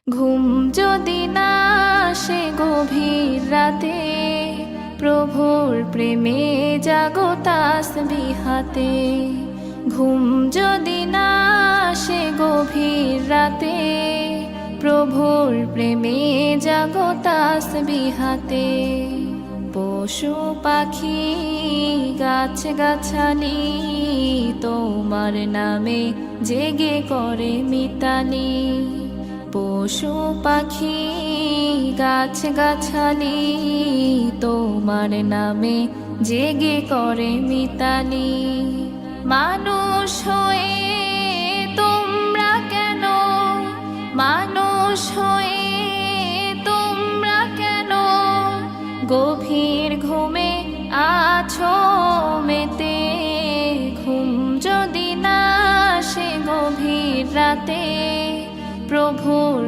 ঘুম যদি না আসে গভীর রাতে, প্রভুর প্রেমে জাগো তাসবিহাতে। ঘুম যদি না আসে গভীর রাতে, প্রভুর প্রেমে জাগো তাসবিহাতে। পশু পাখি গাছ গাছালি তোমার নামে জেগে করে মিতালি। পশু পাখি গাছ গাছালি তোমার নামে জেগে করে মিতালি। মানুষ হয়ে তোমরা কেন, মানুষ হয়ে তোমরা কেন গভীর ঘুমে আছো মেতে। ঘুম যদি না আসে গভীর রাতে, প্রভুর